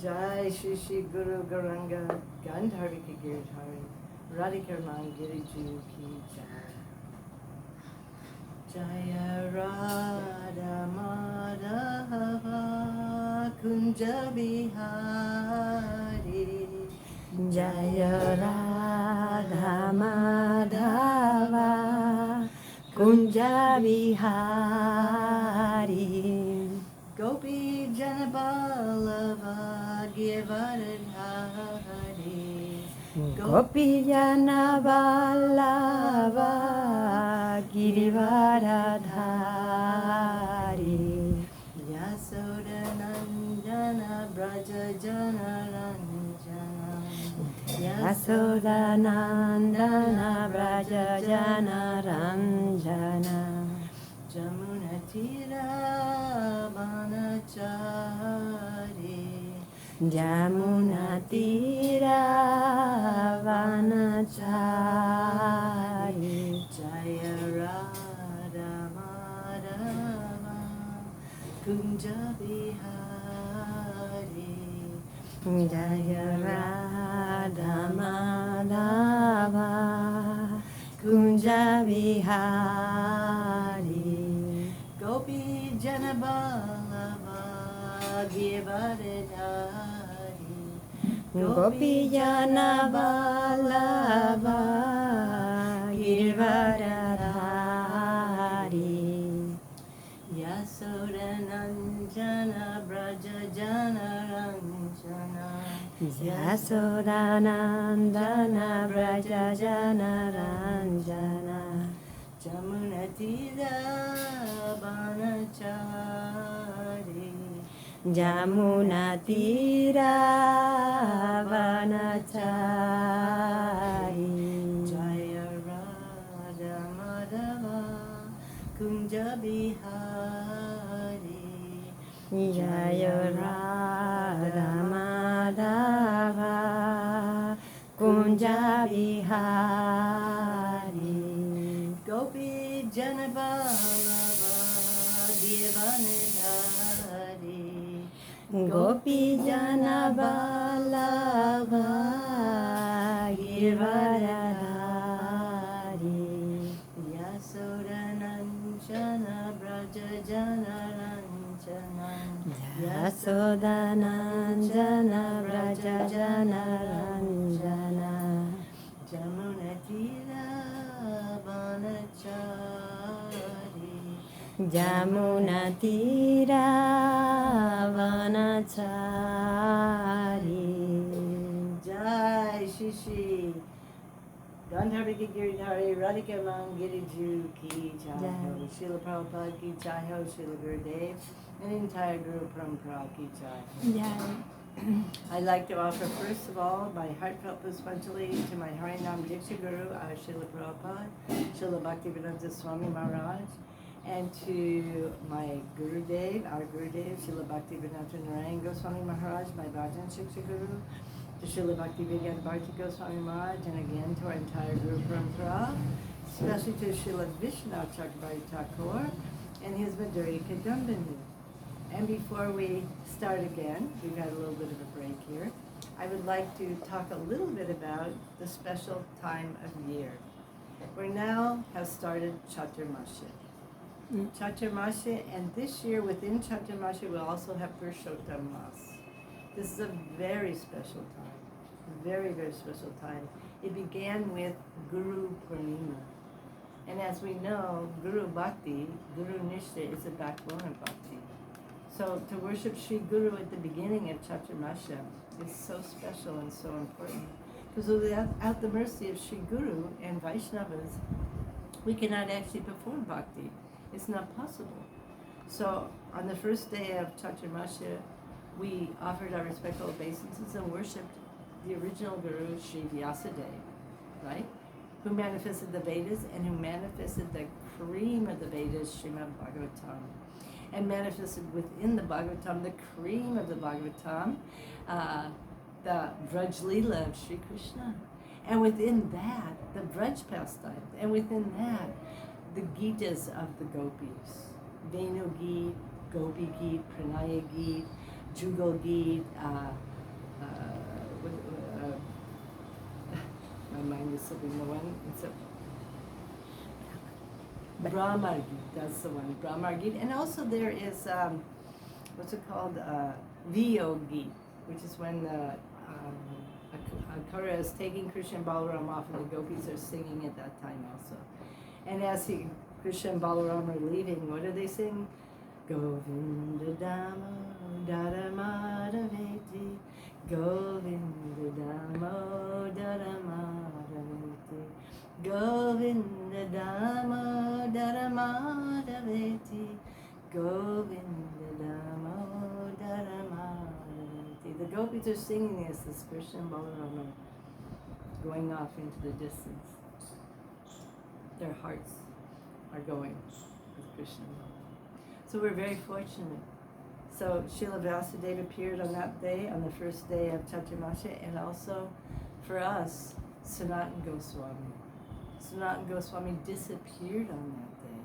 Jai Shri Shri Guru Garanga Gandharvika Giridhari Radhika Giriju Ki Jai. Jaya Radha Madhava Kunja Bihari Jaya Radha Madhava Kunja Bihari Gopi Janaballava Givaradhari Gopi Janaballava Girivaradhari Yasoda Nandana Braja Jana Ranjana Yasoda Nandana Braja Jana Ranjana Jamuna Tira Vanachari Jamuna Tira Vanachari Jaya Radha Madhava Kunja Bihari Jaya Radha Madhava Kunja Bihari Gopi Janaballava Givaradhari Gopi Janaballava Givaradhari Yasoda Nandana Braja Jana Ranjana Yasoda Nandana Braja Jana Ranjana Jamuna Tira Vanachari Jamuna Tira Vanachari Jaya Radha Madhava Kunja Bihari Jaya Radha Madhava Kunja Bihari Gopi Janaballava Givanidhari Gopi Janaballava Givaradhari Yasoda Nanjana Braja Jana Ranjana Yasoda Nanjana Braja Jana Ranjana Jamuna Tira Vanachari Jamuna Tira Vanachari Jai Shri Shri Gandharvika Giridhari Radhika Giriju Ki Jai Ho Srila Prabhupada Ki Jai Ho Srila Gurudev and entire Guru Parampara Ki Jai. I'd like to offer first of all my heartfelt Puspanjali to my Harinam Diksha Guru, our Srila Prabhupada, Srila Bhaktivedanta Swami Maharaj, and to my Gurudev, our Gurudev, Srila Bhaktivedanta Narayan Goswami Maharaj, my Bhajan Shiksha Guru, to Srila Bhaktivedanta Bharti Goswami Maharaj, and again to our entire Guru Parampara, especially to Srila Vishwanath Chakravarti Thakur and his Madhurya Kadambini. And before we start again, we've had a little bit of a break here, I would like to talk a little bit about the special time of year. We now have started Caturmasya. Caturmasya, and this year within Caturmasya we'll also have Purushottam Mas. This is a very special time, very, very special time. It began with Guru Purnima. And as we know, Guru Bhakti, Guru Nishtha is the backbone of Bhakti. So to worship Sri Guru at the beginning of Caturmasya is so special and so important. Because without the mercy of Sri Guru and Vaishnavas, we cannot actually perform Bhakti. It's not possible. So on the first day of Caturmasya, we offered our respectful obeisances and worshipped the original Guru, Sri Vyasadeva, right? Who manifested the Vedas and who manifested the cream of the Vedas, Srimad Bhagavatam. And manifested within the Bhagavatam, the cream of the Bhagavatam, the Vraj Leela of Sri Krishna. And within that, the Vraj pastimes. And within that, the Gitas of the Gopis. Venu Geet, Gopi Geet, Pranaya Geet, Jugal Geet, My mind is slipping. The one, it's a Brahma Gita, that's the one, Brahma Gita. And also there is, what's it called, Vio Gita, which is when Akara is taking Krishna and Balaram off and the gopis are singing at that time also. And as Krishna and Balaram are leaving, what do they sing? Govinda Damo Daramadaveti, Govinda Damo Daramadaveti, Govinda Damo Daramadaveti, Govinda Damo Daramadaveti. The gopis are singing as this Krishna and Balaram are going off into the distance. Their hearts are going with Krishna and Balaram. So we're very fortunate. So Srila Vyasadeva appeared on that day, on the first day of Caturmasya, and also for us, Sanatan Goswami. Sanatan Goswami disappeared on that day,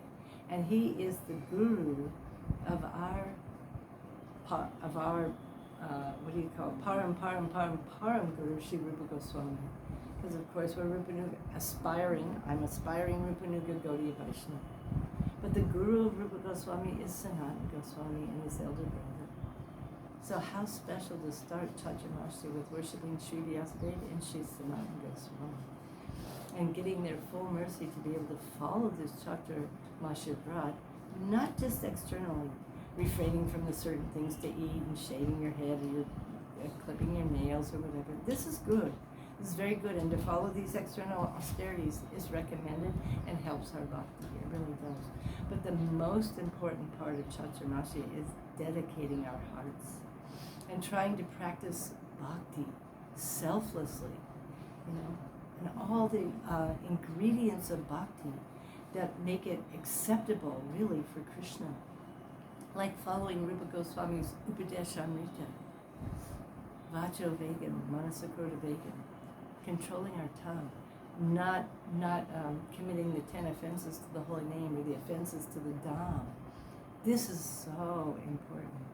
and he is the guru of our what do you call it? Param Guru Sri Rupa Goswami. Because of course we're I'm aspiring Rupanuga Gaudiya Vaishnava. But the guru of Rupa Goswami is Sanatan Goswami and his elder brother. So how special to start Caturmasya with worshipping Sri Vyasadeva and Sri Sanatan Goswami. And getting their full mercy to be able to follow this Caturmasya Vrat, not just externally, refraining from the certain things to eat and shaving your head or clipping your nails or whatever. This is good. This is very good, and to follow these external austerities is recommended and helps our bhakti. It really does. But the most important part of Caturmasya is dedicating our hearts and trying to practice bhakti selflessly, and all the ingredients of bhakti that make it acceptable, really, for Krishna. Like following Rupa Goswami's Upadeshamrita, Vacho Vegan, Manasakota Vegan, controlling our tongue, not committing the 10 offenses to the holy name or the offenses to the Dham. This is so important.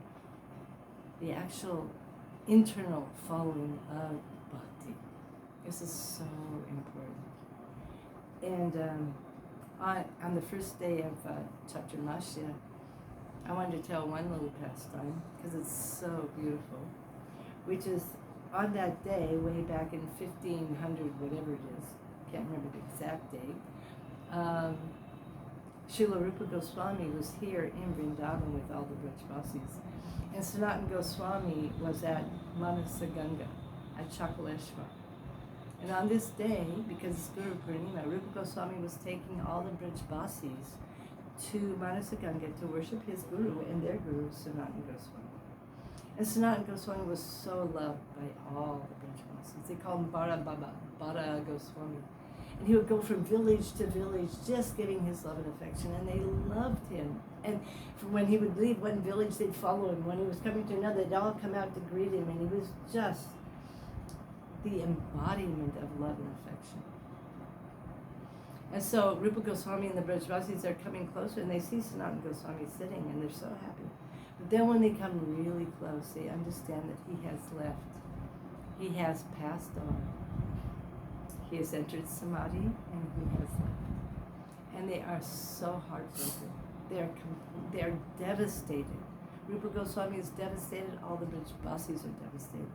The actual internal following of bhakti. This is so important. And on the first day of Caturmasya, I wanted to tell one little pastime because it's so beautiful, which is on that day, way back in 1500, whatever it is, can't remember the exact date, Srila Rupa Goswami was here in Vrindavan with all the Brajvasis. And Sanatan Goswami was at Manasaganga, at Chakaleshwar. And on this day, because it's Guru Purnima, Rupa Goswami was taking all the Brajvasis to Manasaganga to worship his guru and their guru, Sanatan Goswami. And Sanatan Goswami was so loved by all the Brajvasis. They called him Bada Goswami. And he would go from village to village just giving his love and affection, and they loved him. And when he would leave one village, they'd follow him. When he was coming to another, they'd all come out to greet him, and he was just the embodiment of love and affection. And so Rupa Goswami and the Brajvasis are coming closer, and they see Sanatan Goswami sitting, and they're so happy. But then when they come really close, they understand that he has left. He has passed on. He has entered Samadhi, and he has left. And they are so heartbroken. They are devastated. Rupa Goswami is devastated. All the Brajvasis are devastated.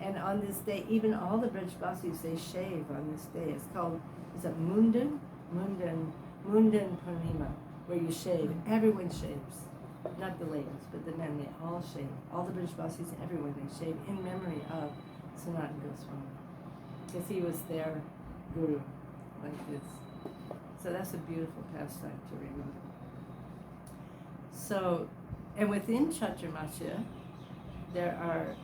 And on this day, even all the Brajvasis, they shave on this day. It's called, is it Mundan Purnima, where you shave. Everyone shaves. Not the ladies, but the men, they all shave. All the Brajvasis, everyone, they shave in memory of Sanatan Goswami. Because he was their guru, like this. So that's a beautiful pastime to remember. So, and within Caturmasya, there are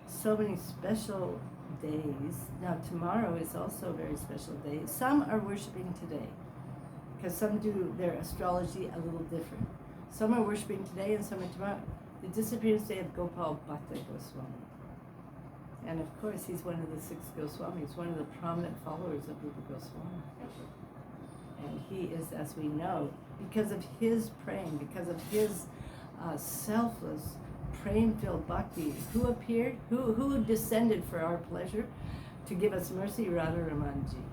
so many special days. Now tomorrow is also a very special day. Some are worshiping today, because some do their astrology a little different. Some are worshiping today and some are tomorrow. The disappearance day of Gopal Bhatta Goswami. And of course, he's one of the 6 Goswamis, one of the prominent followers of Rupa Goswami. And he is, as we know, because of his praying, because of his selfless, praying-filled bhakti, who appeared, who descended for our pleasure? to give us mercy, Radharamanji.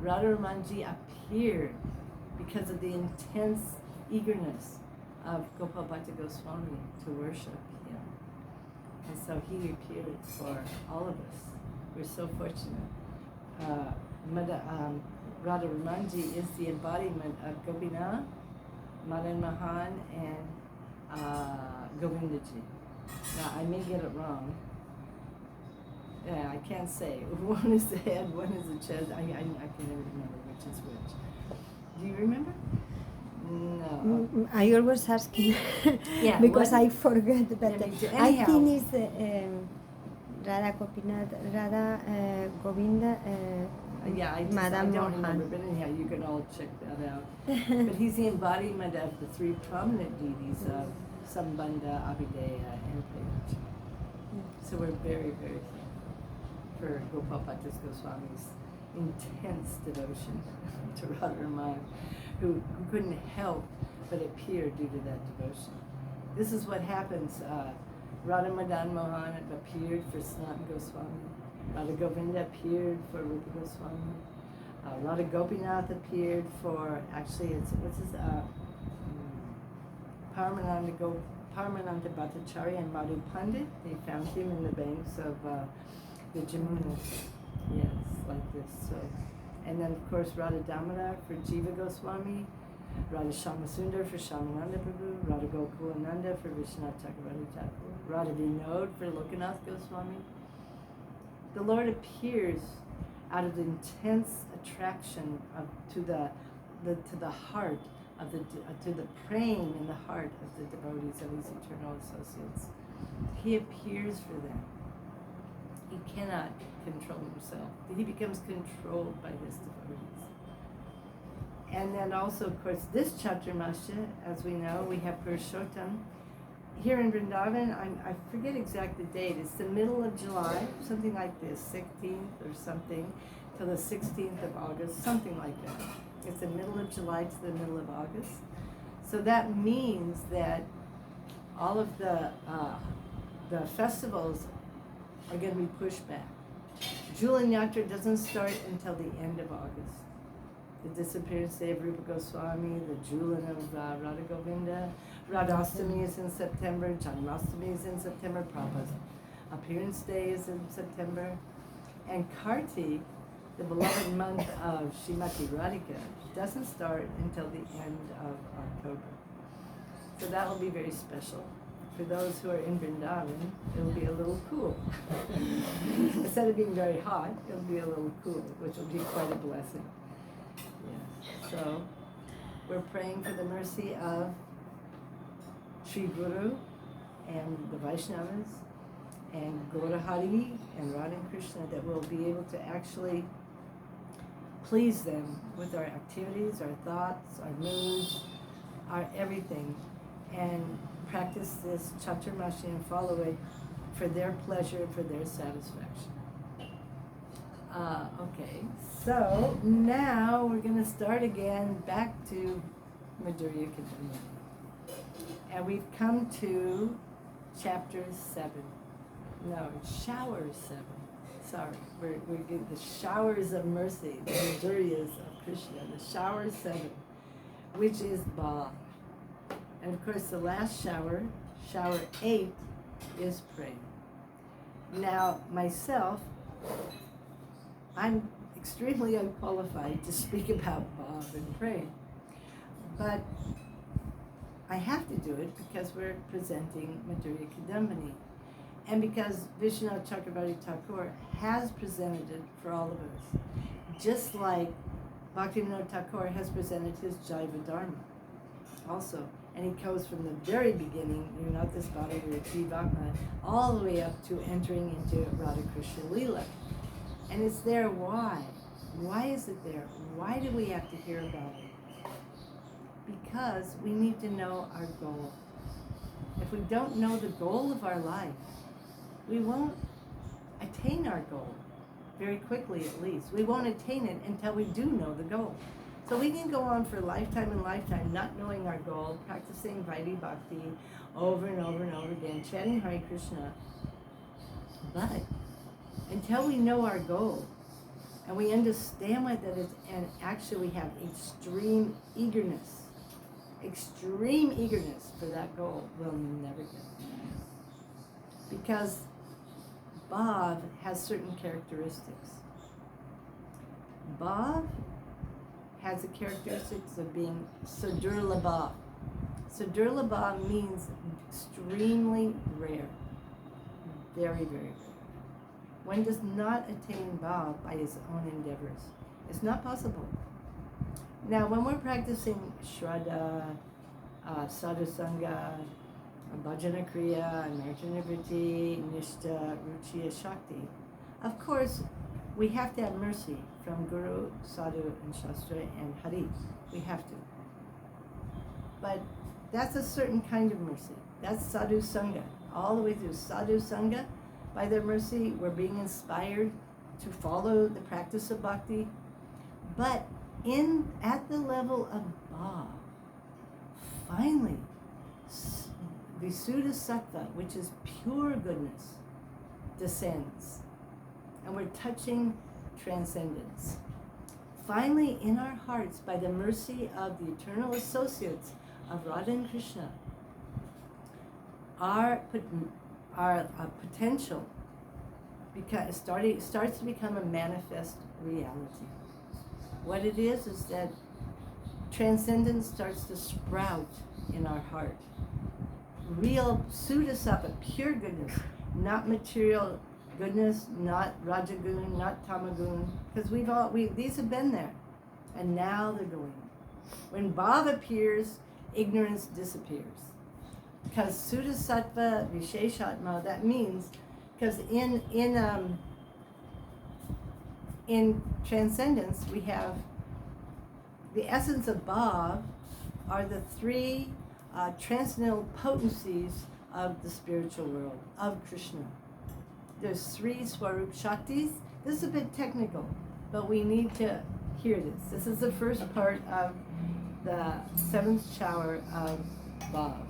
Radharamanji appeared because of the intense eagerness of Gopal Bhatta Goswami to worship him. And so he appeared for all of us. We're so fortunate. Radharamanji is the embodiment of Gopinath, Madan Mohan, and Govindaji. Now, I may get it wrong. Yeah, I can't say. One is the head, one is the chest. I can never remember which is which. Do you remember? No. I always ask him because I forget. But I think it's Radha Gopinath, Radha Govinda. I don't remember, but anyhow, you can all check that out. But he's the embodiment of the three prominent deities of Sambandha, Abhideya, and Prayaj. So we're very, very thankful for Gopal Bhatta Goswami's intense devotion to Radharaman, who couldn't help but appear due to that devotion. This is what happens. Radha Madan Mohan appeared for Sanatan Goswami. Radha Govinda appeared for Rupa Goswami. Radha Gopinath appeared for, actually, what's his, Paramananda Bhattacharya and Madhu Pandit. They found him in the banks of the Jamuna. Yes, like this. So, and then of course Radha Damodar for Jiva Goswami, Radha Shamasundar for Shamananda Prabhu, Radha Gokulananda for Vishwanath Chakravarti Thakur, Radha Vinod for Lokanath Goswami. The Lord appears out of the intense attraction to the heart of to the praying in the heart of the devotees of his eternal associates. He appears for them. He cannot control himself. He becomes controlled by his devotees. And then also, of course, this Caturmasya, as we know, we have Purushottam. Here in Vrindavan, I forget exact the date. It's the middle of July, something like this, 16th or something, till the 16th of August, something like that. It's the middle of July to the middle of August. So that means that all of the festivals are going to be pushed back. Julan Yatra doesn't start until the end of August. The disappearance day of Rupa Goswami, the Julan of Radha Govinda, Radhastami is in September, Janmastami is in September, Prabhupada's appearance day is in September, and Kartik, the beloved month of Srimati Radhika, doesn't start until the end of October. So that will be very special. For those who are in Vrindavan, it will be a little cool. Instead of being very hot, it will be a little cool, which will be quite a blessing. Yeah. So we're praying for the mercy of Sri Guru and the Vaishnavas and Gaurahari and Radha and Krishna, that we'll be able to actually please them with our activities, our thoughts, our moods, our everything, and practice this Caturmasya and follow it for their pleasure, for their satisfaction. Okay, so now we're going to start again back to Madhurya Kadambini. And we've come to chapter 7. No, shower 7. Sorry, we're getting the showers of mercy, the Madhuryas of Krishna, the shower 7, which is Bhav. And of course the last shower, shower 8, is praying. Now myself, I'm extremely unqualified to speak about Bhav and praying, but I have to do it because we're presenting Madhurya Kadambini, and because Vishwanath Chakravarti Thakur has presented it for all of us, just like Bhaktivinoda Thakur has presented his Jaiva Dharma also. And he goes from the very beginning, you're not this body, you're a Jivatma, all the way up to entering into Radha Krishna Leela. And it's there, why? Why is it there? Why do we have to hear about it? Because we need to know our goal. If we don't know the goal of our life, we won't attain our goal, very quickly at least. We won't attain it until we do know the goal. So we can go on for lifetime and lifetime not knowing our goal, practicing Vaidhi Bhakti over and over and over again, chanting Hare Krishna. But until we know our goal and we understand what that is, and actually we have extreme eagerness for that goal, we'll never get there. Because Bhav has certain characteristics. Bhav has the characteristics of being Sadurlabha. Sadurlabha means extremely rare. Very, very rare. One does not attain Bhav by his own endeavors. It's not possible. Now, when we're practicing Shraddha, Sadhusanga, Bhajana Kriya, Marjana Vritti, Nishta, Ruchiya, Shakti, of course, we have to have mercy from Guru, Sadhu, and Shastra, and Hari. We have to. But that's a certain kind of mercy. That's Sadhu Sangha. All the way through Sadhu Sangha, by their mercy, we're being inspired to follow the practice of bhakti. But at the level of Bhav, finally, Visuddha Sattva, which is pure goodness, descends. And we're touching transcendence. Finally, in our hearts, by the mercy of the eternal associates of Radha and Krishna, our potential starts to become a manifest reality. What it is that transcendence starts to sprout in our heart. Real Sudasattva, pure goodness, not material goodness, not Rajagun, not Tamagun, because these have been there, and now they're going. When Bhav appears, ignorance disappears. Because Sudasattva, Visheshatma, that means, because in transcendence we have the essence of Bhav are the three transcendental potencies of the spiritual world, of Krishna. There's three Swarup Shaktis. This is a bit technical, but we need to hear this. This is the first part of the seventh shower of Bhav.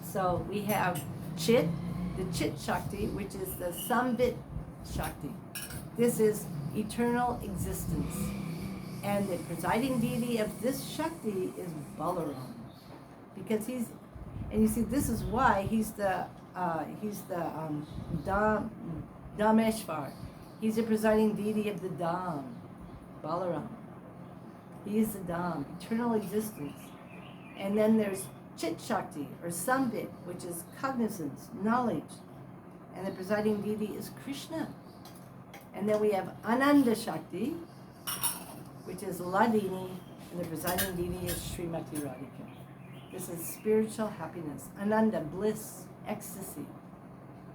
So we have Chit, the Chit Shakti, which is the Samvit Shakti. This is eternal existence. And the presiding deity of this Shakti is Balaram. Because this is why he's the Dameshvar. He's the presiding deity of the Dham, Balaram. He is the Dham, eternal existence. And then there's Chit Shakti, or Samvit, which is cognizance, knowledge. And the presiding deity is Krishna. And then we have Ananda Shakti, which is Ladini, and the presiding deity is Srimati Radhika. This is spiritual happiness, Ananda, bliss, ecstasy.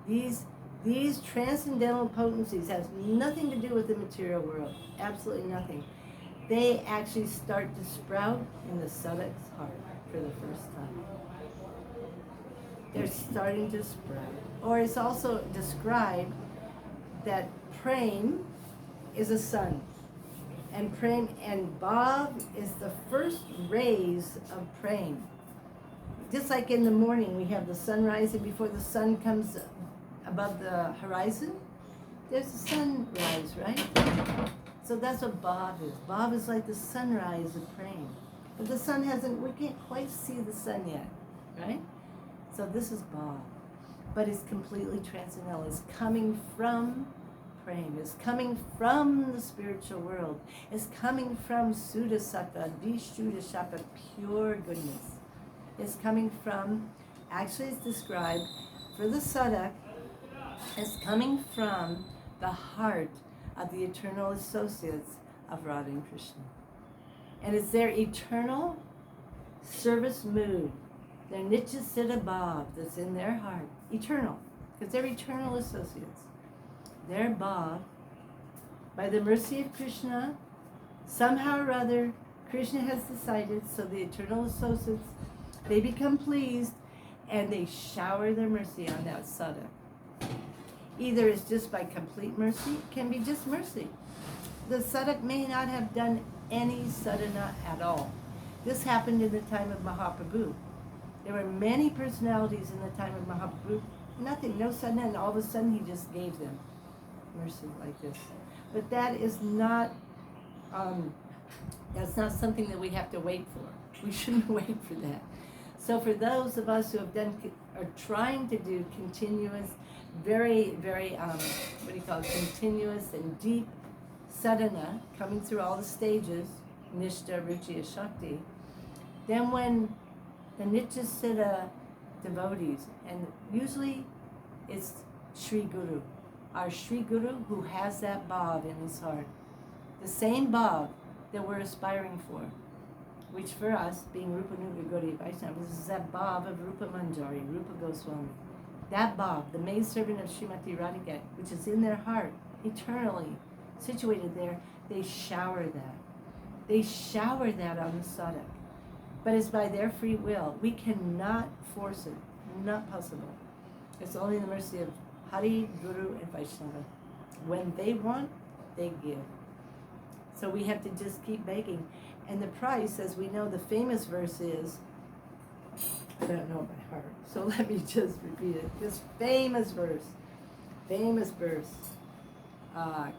These transcendental potencies has nothing to do with the material world, absolutely nothing. They actually start to sprout in the sadhak's heart for the first time. They're starting to sprout. Or it's also described that Prem is a sun. And Bhav is the first rays of Prem. Just like in the morning we have the sunrise, and before the sun comes above the horizon, there's a sunrise, right? So that's what Bhav is. Bhav is like the sunrise of Prem. But the sun we can't quite see the sun yet, right? So this is Bhav. But it's completely transcendental. It's coming from Prem. It's coming from the spiritual world. It's coming from Sudasattva, Vishuddha-sattva, pure goodness. It's coming from, actually it's described, for the sadhak, it's coming from the heart of the eternal associates of Radha and Krishna. And it's their eternal service mood, their Nitya Siddha Bhav that's in their heart, eternal, because they're eternal associates. Their Bhav, by the mercy of Krishna, somehow or other, Krishna has decided, so the eternal associates, they become pleased and they shower their mercy on that sadhak. Either it's just by complete mercy, it can be just mercy. The sadhak may not have done any sadhana at all. This happened in the time of Mahaprabhu. There were many personalities in the time of Mahaprabhu, nothing, no sadhana, and all of a sudden he just gave them mercy like this. But that is not, that's not something that we have to wait for. We shouldn't wait for that. So for those of us who have are trying to do continuous, very, very, continuous and deep sadhana, coming through all the stages, Nishta, Ruchi, Shakti, then when the Nitya Siddha devotees, and usually it's Sri Guru, our Sri Guru who has that bhav in his heart, the same bhav that we're aspiring for, which for us, being Rupa Nuga Gaudiya Vaishnavas, is that bhav of Rupa Manjari, Rupa Goswami. That bhav, the maidservant of Srimati Radhika, which is in their heart, eternally situated there, they shower that. They shower that on the sadhak. But it's by their free will. We cannot force it. Not possible. It's only the mercy of Hari, Guru, and Vaishnava. When they want, they give. So we have to just keep begging. And the price, as we know, the famous verse is, I don't know by heart, so let me just repeat it. This famous verse.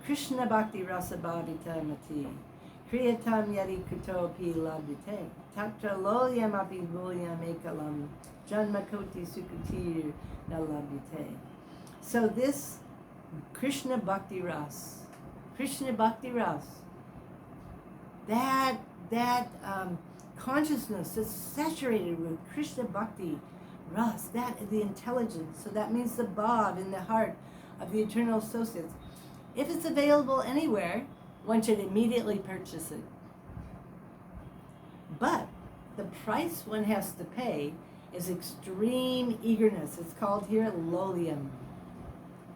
Krishna Bhakti Rasa Bhavita Mati. Kriyatam Yadi Kuto Pi Labdite. Tatra Lolyam Api Bulyam Ekalam. Janmakoti Sukutir Nalabdite. So this Krishna Bhakti Ras, that consciousness is saturated with Krishna Bhakti Ras, that the intelligence. So that means the bhav in the heart of the eternal associates. If it's available anywhere, one should immediately purchase it. But the price one has to pay is extreme eagerness. It's called here lolyam.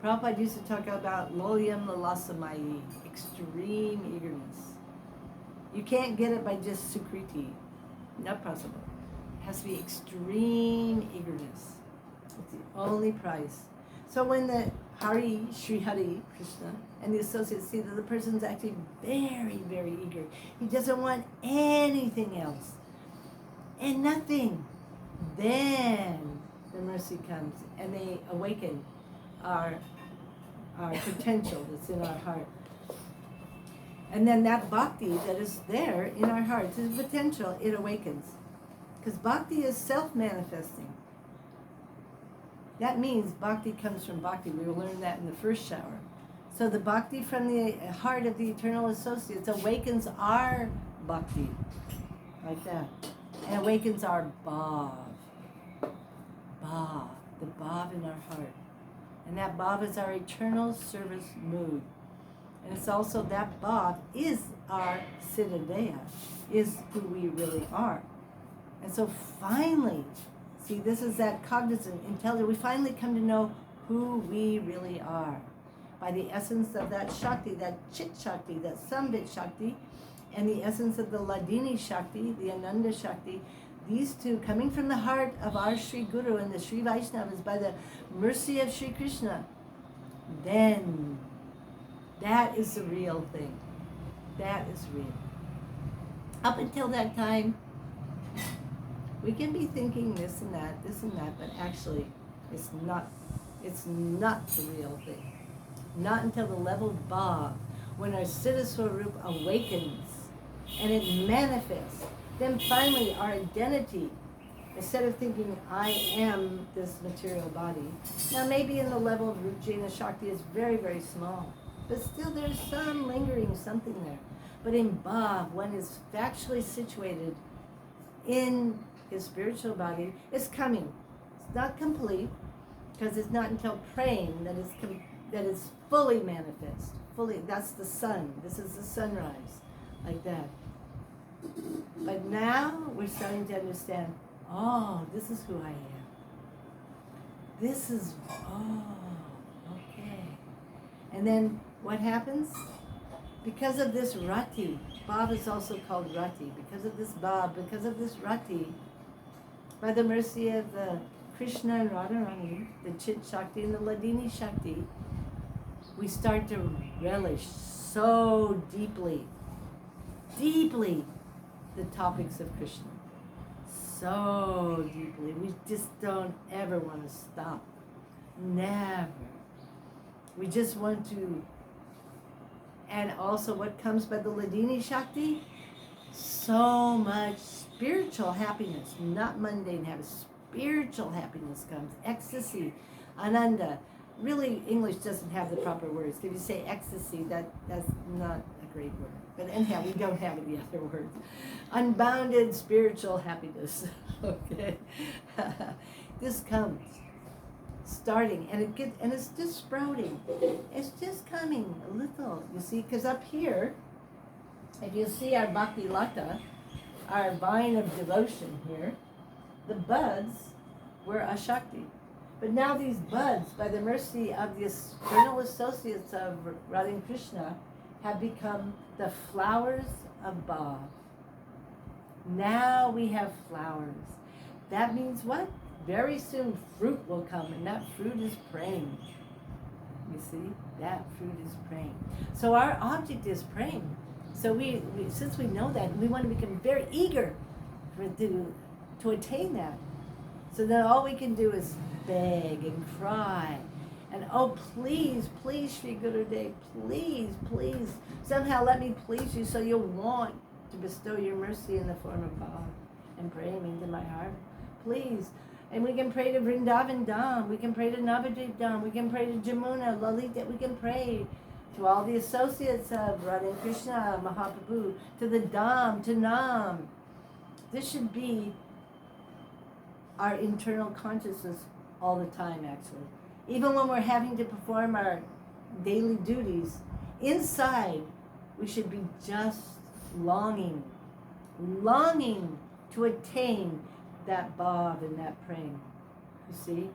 Prabhupada used to talk about lolyam lalasamayi, extreme eagerness. You can't get it by just sukriti. Not possible. It has to be extreme eagerness. It's the only price. So when the Hari, Sri Hari, Krishna, and the associates see that the person's actually very, very eager. He doesn't want anything else. And nothing. Then the mercy comes and they awaken our potential that's in our heart. And then that bhakti that is there in our hearts, is potential, it awakens. Because bhakti is self-manifesting. That means bhakti comes from bhakti. We will learn that in the first shower. So the bhakti from the heart of the eternal associates awakens our bhakti, like that. And awakens our bhav. Bhav, the bhav in our heart. And that bhav is our eternal service mood. And it's also that bhav is our siddhadeha, is who we really are. And so finally, see, this is that cognizant, intelligent, we finally come to know who we really are. By the essence of that Shakti, that Chit Shakti, that Sambit Shakti, and the essence of the Ladini Shakti, the Ananda Shakti, these two coming from the heart of our Sri Guru and the Sri Vaishnavas by the mercy of Sri Krishna, then that is the real thing. That is real. Up until that time, we can be thinking this and that, but actually it's not the real thing. Not until the level of bhav, when our Siddha Swarup awakens and it manifests, then finally our identity, instead of thinking I am this material body, now maybe in the level of Ruchi and Shakti is very, very small, but still there's some lingering something there. But in bhav, one is factually situated in his spiritual body, it's coming. It's not complete, because it's not until praying that it's fully manifest. Fully, that's the sun. This is the sunrise, like that. But now we're starting to understand, oh, this is who I am. This is, okay. And then what happens? Because of this rati, bhav is also called rati. Because of this bhav, because of this rati, by the mercy of the Krishna and Radharani, the Chit Shakti and the Ladini Shakti, we start to relish so deeply the topics of Krishna. So deeply. We just don't ever want to stop. Never. We just want to, and also what comes by the Ladini Shakti? So much spiritual happiness, not mundane happiness. Spiritual happiness comes, ecstasy, ananda. Really, English doesn't have the proper words. If you say ecstasy, that's not a great word. But anyhow, we don't have any other words. Unbounded spiritual happiness. Okay, this comes, starting, and it's just sprouting. It's just coming a little. You see, because up here, if you see our bhakti lata, our vine of devotion here, the buds were Ashakti. But now these buds, by the mercy of the eternal associates of Radha and Krishna, have become the flowers of Bhav. Now we have flowers. That means what? Very soon fruit will come, and that fruit is praying. You see? That fruit is praying. So our object is praying. So we since we know that, we want to become very eager to attain that. So then all we can do is beg and cry. And oh, please, please, Sri Gurudev, please, please, somehow let me please you so you'll want to bestow your mercy in the form of Bhav and pray me into my heart. Please. And we can pray to Vrindavan Dham, we can pray to Navadvip Dham, we can pray to Jamuna, Lalita, we can pray to all the associates of Radha and Krishna, Mahaprabhu, to the Dham, to Nam. This should be our internal consciousness all the time, actually. Even when we're having to perform our daily duties, inside we should be just longing to attain that bhav and that praying. You see?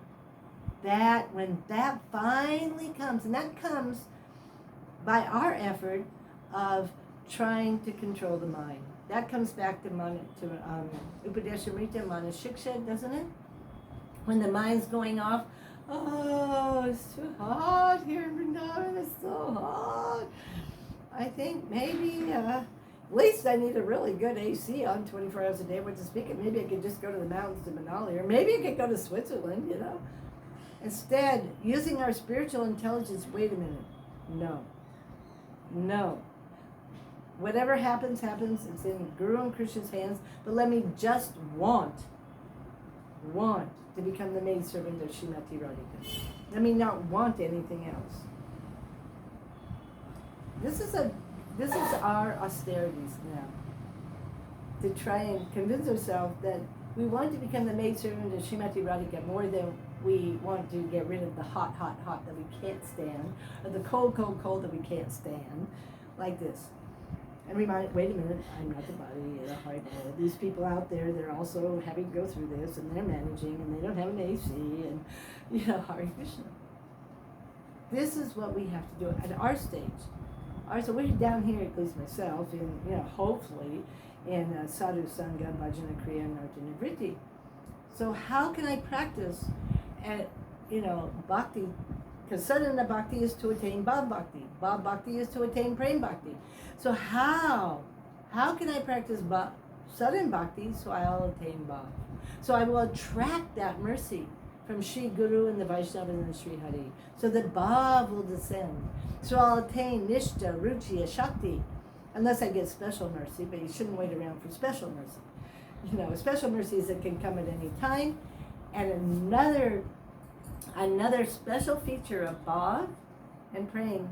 That, when that finally comes, and that comes by our effort of trying to control the mind. That comes back to Upadeshamrita Manashiksha, doesn't it? When the mind's going off, oh, it's too hot here in Vrindavan, it's so hot. I think maybe, at least I need a really good AC on 24 hours a day, which is speaking. Maybe I could just go to the mountains to Manali, or maybe I could go to Switzerland, you know. Instead, using our spiritual intelligence, wait a minute, no. Whatever happens, happens. It's in Guru and Krishna's hands. But let me just want to become the maidservant of Srimati Radhika. Let me not want anything else. This is our austerities now. To try and convince ourselves that we want to become the maidservant of Srimati Radhika more than we want to get rid of the hot that we can't stand, or the cold that we can't stand, like this. And remind, wait a minute, I'm not the body, these people out there, they're also having to go through this, and they're managing, and they don't have an AC, and, Hare Krishna. This is what we have to do at our stage. So we're down here, at least myself, in, hopefully, in Sadhu Sangha, Bhajana Kriya, and Arjuna Vritti. So how can I practice at, bhakti? Because sadhana bhakti is to attain bhav bhakti. Bhav bhakti is to attain prem bhakti. So how can I practice sadhana bhakti so I'll attain bhav? So I will attract that mercy from Sri Guru and the Vaishnavas and Sri Hari. So that bhav will descend. So I'll attain nishta, ruchi, shakti. Unless I get special mercy, but you shouldn't wait around for special mercy. Special mercies that can come at any time. And another special feature of bhav and praying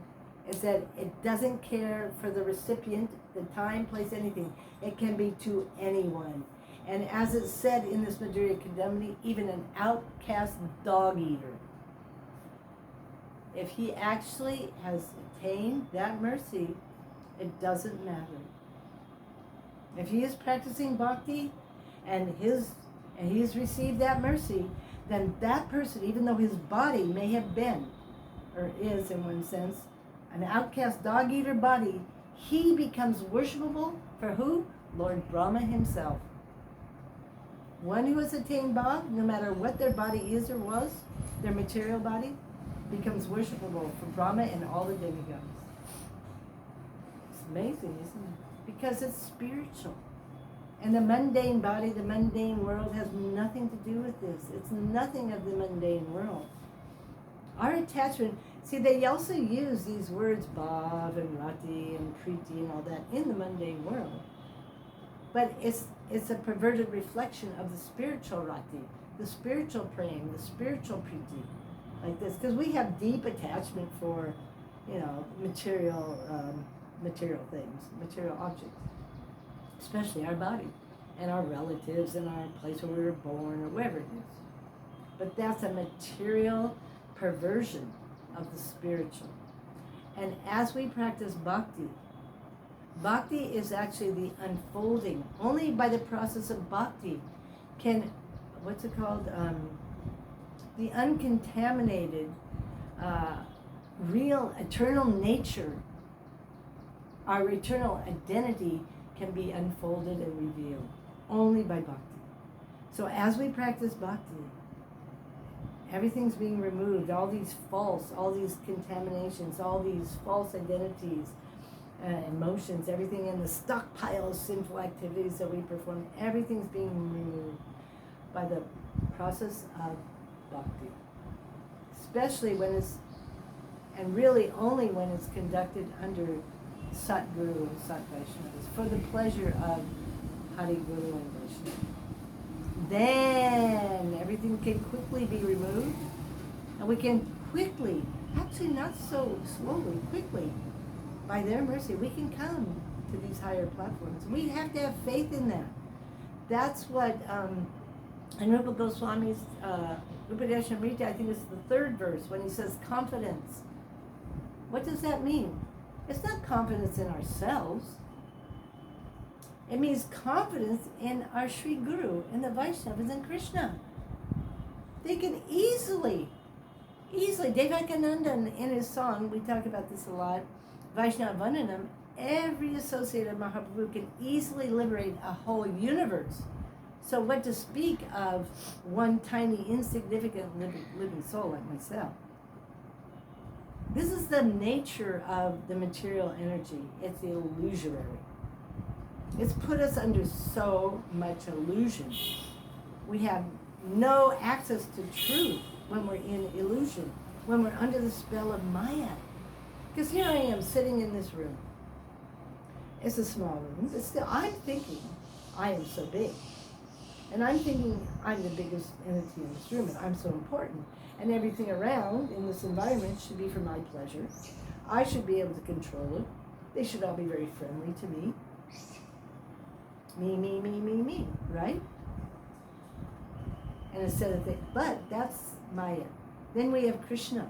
is that it doesn't care for the recipient, the time, place, anything. It can be to anyone. And as it's said in this Madhurya Kadambini, even an outcast dog eater, if he actually has attained that mercy, it doesn't matter. If he is practicing bhakti and he's received that mercy, then that person, even though his body may have been, or is in one sense, an outcast dog-eater body, he becomes worshipable for who? Lord Brahma himself. One who has attained bhav, no matter what their body is or was, their material body, becomes worshipable for Brahma and all the demigods. It's amazing, isn't it? Because it's spiritual. And the mundane body, the mundane world has nothing to do with this. It's nothing of the mundane world. Our attachment, see, they also use these words bhav and rati and priti and all that in the mundane world. But it's a perverted reflection of the spiritual rati, the spiritual prem, the spiritual priti, like this. Because we have deep attachment for, material things, material objects, especially our body and our relatives and our place where we were born or wherever it is. But that's a material perversion of the spiritual. And as we practice bhakti, bhakti is actually the unfolding. Only by the process of bhakti can, the uncontaminated, real, eternal nature, our eternal identity can be unfolded and revealed. Only by bhakti. So as we practice bhakti, everything's being removed, all these contaminations, all these false identities, emotions, everything in the stockpile of sinful activities that we perform, everything's being removed by the process of bhakti. Especially when it's, and really only when it's conducted under Satguru and Sat Vaishnavas, for the pleasure of Hari Guru and Vaishnava. Then everything can quickly be removed, and we can quickly, actually not so slowly, quickly, by their mercy, we can come to these higher platforms. We have to have faith in that. That's what, in Rupa Goswami's Upadeshamrita, I think it's the third verse, when he says confidence. What does that mean? It's not confidence in ourselves. It means confidence in our Sri Guru, in the Vaishnavas, and Krishna. They can easily, Devakananda in his song, we talk about this a lot, Vaishnava Vandanam, every associated Mahaprabhu can easily liberate a whole universe. So what to speak of one tiny, insignificant living soul like myself? This is the nature of the material energy. It's illusory. It's put us under so much illusion. We have no access to truth when we're in illusion, when we're under the spell of Maya. Because here I am sitting in this room. It's a small room, but still I'm thinking I am so big. And I'm thinking I'm the biggest entity in this room and I'm so important. And everything around in this environment should be for my pleasure. I should be able to control it. They should all be very friendly to me. Me, right? And instead of but that's Maya. Then we have Krishna.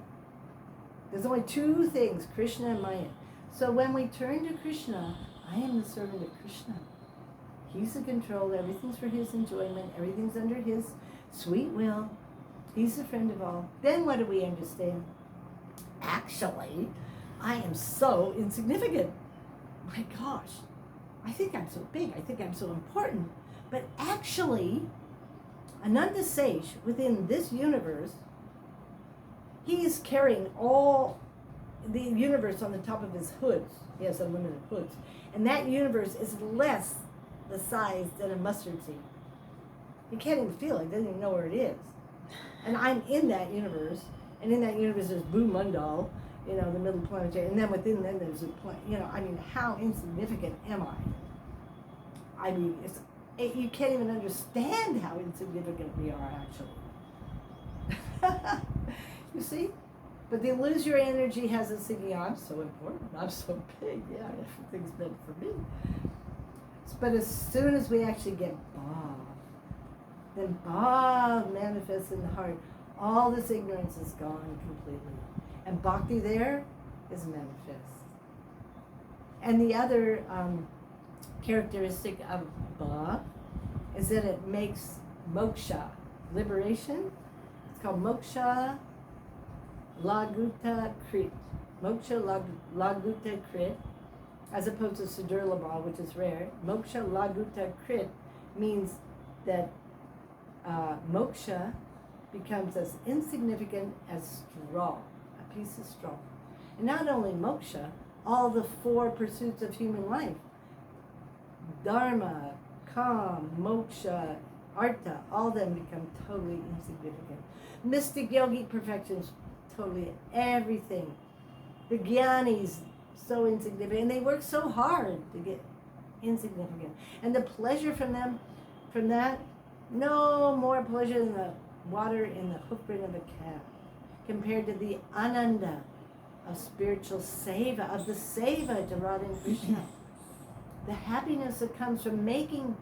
There's only two things, Krishna and Maya. So when we turn to Krishna, I am the servant of Krishna. He's the controller, everything's for his enjoyment, everything's under his sweet will. He's the friend of all. Then what do we understand? Actually, I am so insignificant. My gosh, I think I'm so big, I think I'm so important. But actually, Ananta Sage, within this universe, he is carrying all the universe on the top of his hoods. He has unlimited hoods. And that universe is less the size than a mustard seed. You can't even feel it, doesn't even know where it is. And I'm in that universe, and in that universe there's Blue Mundal, the middle planetary, and then within them there's a planet, how insignificant am I? I mean, you can't even understand how insignificant we are, actually. You see? But the illusory energy has us thinking, I'm so important, I'm so big, yeah, everything's meant for me. But as soon as we actually get Bhav, then Bhav manifests in the heart. All this ignorance is gone completely. And Bhakti there is manifest. And the other characteristic of Bhav is that it makes moksha, liberation. It's called moksha laguta krit. Moksha laguta krit, as opposed to Sudurlabha, which is rare. Moksha laguta krit means that moksha becomes as insignificant as straw, a piece of straw. And not only moksha, all the four pursuits of human life, dharma, kam, moksha, artha, all of them become totally insignificant. Mystic yogic perfections, totally everything. The Gyanis, so insignificant, and they work so hard to get insignificant. And the pleasure from them, from that, no more pleasure than the water in the hoofprint of a calf, compared to the ananda of spiritual seva, of the seva to Radha and Krishna. The happiness that comes from making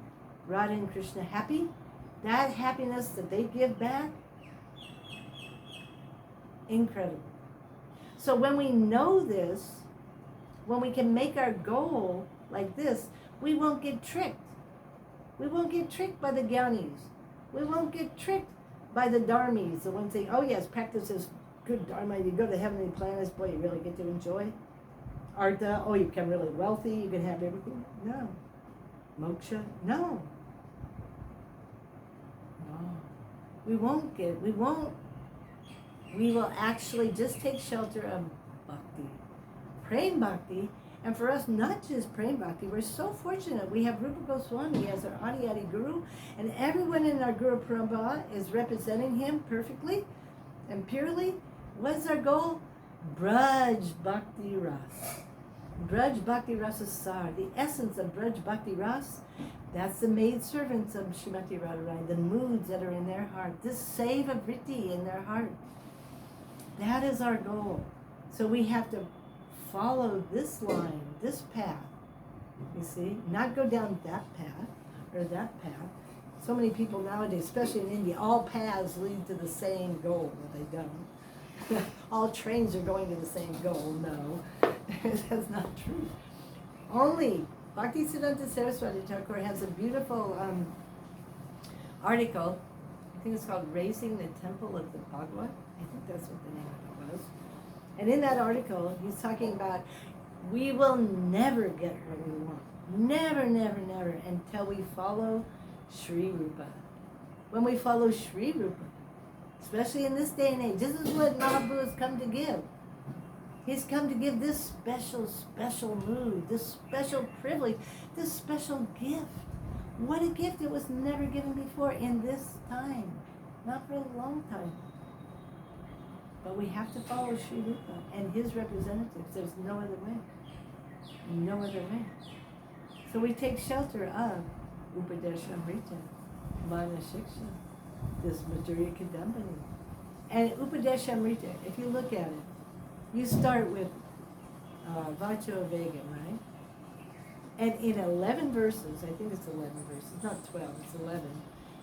Radha and Krishna happy, that happiness that they give back, incredible. So when we know this, when we can make our goal like this, we won't get tricked. We won't get tricked by the Gyanis. We won't get tricked by the Dharmis, the ones saying, oh yes, practice is good Dharma, you go to heavenly planets, boy, you really get to enjoy. Artha, oh, you become really wealthy, you can have everything. No. Moksha, no. No. We will actually just take shelter of bhakti. Prem bhakti, and for us, not just prem bhakti, we're so fortunate. We have Rupa Goswami as our Adi Guru, and everyone in our Guru Parampara is representing him perfectly and purely. What's our goal? Braj Bhakti Ras. Braj Bhakti Rasa Sar. The essence of Braj Bhakti Ras, that's the maid servants of Srimati Radharani, the moods that are in their heart, this seva vritti in their heart. That is our goal. So we have to follow this line, this path, you see, not go down that path or that path. So many people nowadays, especially in India, all paths lead to the same goal. Well, they don't. All trains are going to the same goal. No, that's not true. Only Bhaktisiddhanta Saraswati Thakur has a beautiful article. I think it's called Raising the Temple of the Bhagavad. I think that's what the name of it was. And in that article, he's talking about we will never get what we want. Never, never, never until we follow Sri Rupa. When we follow Sri Rupa, especially in this day and age, this is what Mahaprabhu has come to give. He's come to give this special, special mood, this special privilege, this special gift. What a gift it was never given before in this time. Not for a long time. But we have to follow Sri Rupa and his representatives. There's no other way. No other way. So we take shelter of Upadeshamrita, Mana Shiksha, this Madhurya Kadambini. And Upadeshamrita, if you look at it, you start with Vacho Vega, right? And in 11 verses, I think it's 11 verses, not 12, it's 11,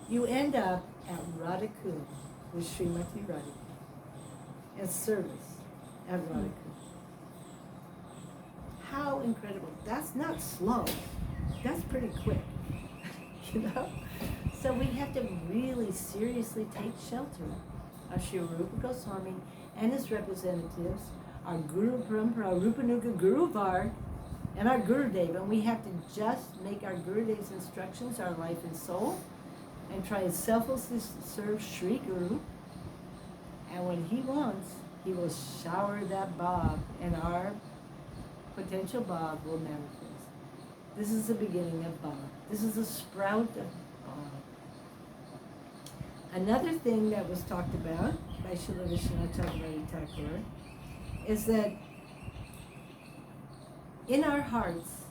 you end up at Radhakund with Srimati Radhika. And service at Radhakund. How incredible. That's not slow. That's pretty quick. You know? So we have to really seriously take shelter of Sri Rupa Goswami and his representatives, our Guru Parampara, our Rupanuga Guru Varg, and our Gurudev. And we have to just make our Gurudev's instructions our life and soul and try to selflessly serve Sri Guru. And when he wants, he will shower that bhav, and our potential bhav will manifest. This is the beginning of bhav. This is a sprout of bhav. Another thing that was talked about by Srila Vishwanath Chakravarti Thakur is that in our hearts,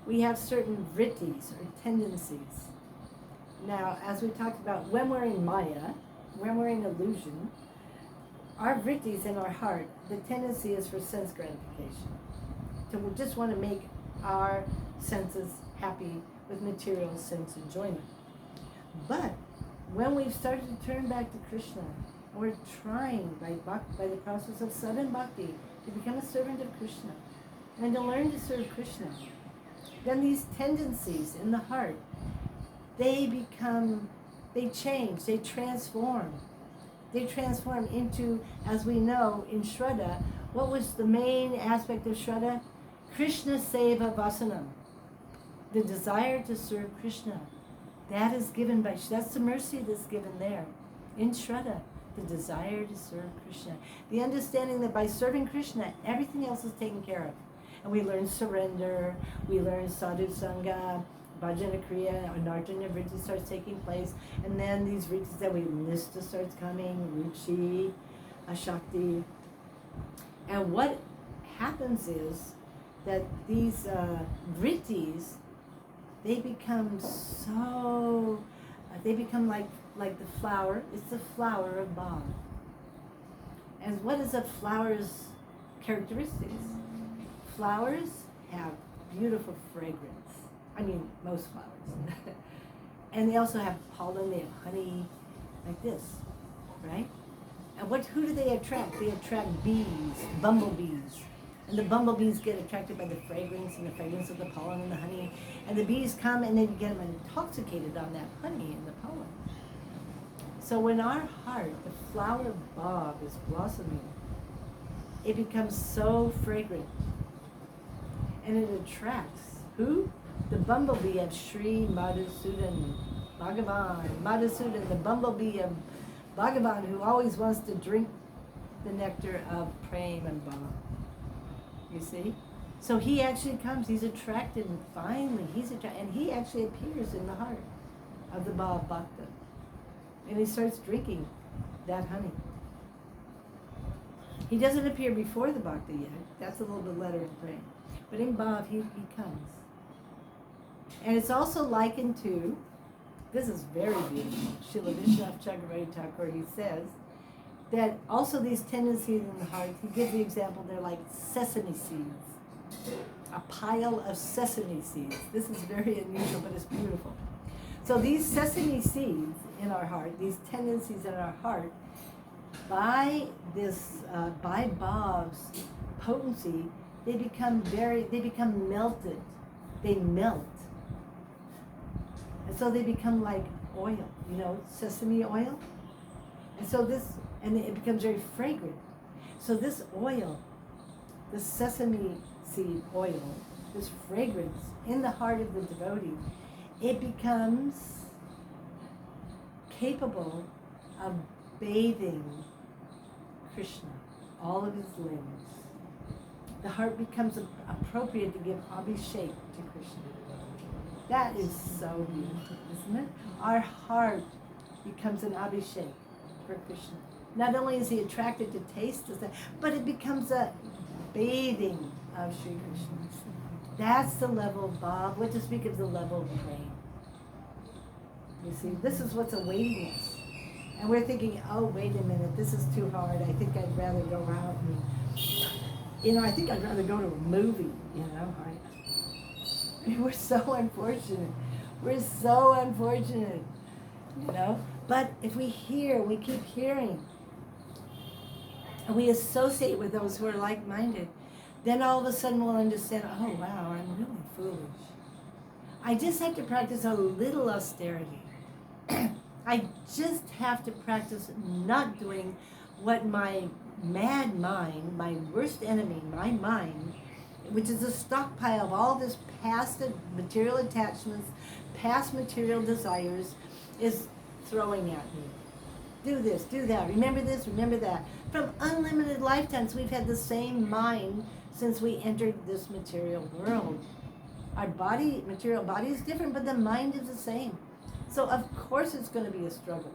we have certain vrittis or tendencies. Now, as we talked about, when we're in maya, when we're in illusion, our vrittis in our heart, the tendency is for sense gratification. So we just want to make our senses happy with material sense enjoyment. But when we've started to turn back to Krishna, we're trying by the process of sadhana bhakti to become a servant of Krishna and to learn to serve Krishna. Then these tendencies in the heart, they change, they transform. They transform into, as we know in Shraddha, what was the main aspect of Shraddha? Krishna Seva Vasanam. The desire to serve Krishna. That is given by, that's the mercy that's given there. In Shraddha, the desire to serve Krishna. The understanding that by serving Krishna, everything else is taken care of. And we learn surrender, we learn sadhu sangha, bhajana kriya, anarjana vritti starts taking place, and then these vrittis that we list starts coming, ruchi, ashakti, And what happens is that these vrittis, they become so, they become like the flower. It's the flower of Bhav. And what is a flower's characteristics? Flowers have beautiful fragrance. I mean, most flowers. And they also have pollen, they have honey, like this, right? And who do they attract? They attract bees, bumblebees. And the bumblebees get attracted by the fragrance and the fragrance of the pollen and the honey. And the bees come and they get them intoxicated on that honey and the pollen. So when our heart, the flower of Bhav, is blossoming, it becomes so fragrant. And it attracts who? The bumblebee of Sri Madhusudan, Bhagavan, Madhusudan, the bumblebee of Bhagavan, who always wants to drink the nectar of Prem and Bhav. You see? So he actually comes, he's attracted, and finally and he actually appears in the heart of the Bhav Bhakta. And he starts drinking that honey. He doesn't appear before the Bhakta yet. That's a little bit later in Prem. But in Bhav, he comes. And it's also likened to, this is very beautiful, Srila Vishwanath Chakravarti Thakur, he says, that also these tendencies in the heart, he gives the example, they're like sesame seeds. A pile of sesame seeds. This is very unusual, but it's beautiful. So these sesame seeds in our heart, these tendencies in our heart, by Bhav's potency, they become melted. They melt. And so they become like oil, sesame oil. And so and it becomes very fragrant. So this oil, the sesame seed oil, this fragrance in the heart of the devotee, it becomes capable of bathing Krishna, all of his limbs. The heart becomes appropriate to give abhishek to Krishna. That is so beautiful, isn't it? Our heart becomes an abhishek for Krishna. Not only is he attracted to taste, but it becomes a bathing of Sri Krishna. That's the level of Bhav. What to speak of the level of Prem. You see, this is what's awaiting us. And we're thinking, oh, wait a minute, this is too hard. I think I'd rather go out and, I think I'd rather go to a movie, We're so unfortunate. We're so unfortunate, But if we keep hearing, and we associate with those who are like-minded, then all of a sudden we'll understand, oh, wow, I'm really foolish. I just have to practice a little austerity. I just have to practice not doing what my mad mind, my worst enemy, my mind, which is a stockpile of all this past material attachments, past material desires, is throwing at me. Do this, do that, remember this, remember that. From unlimited lifetimes, we've had the same mind since we entered this material world. Our material body is different, but the mind is the same. So of course it's going to be a struggle.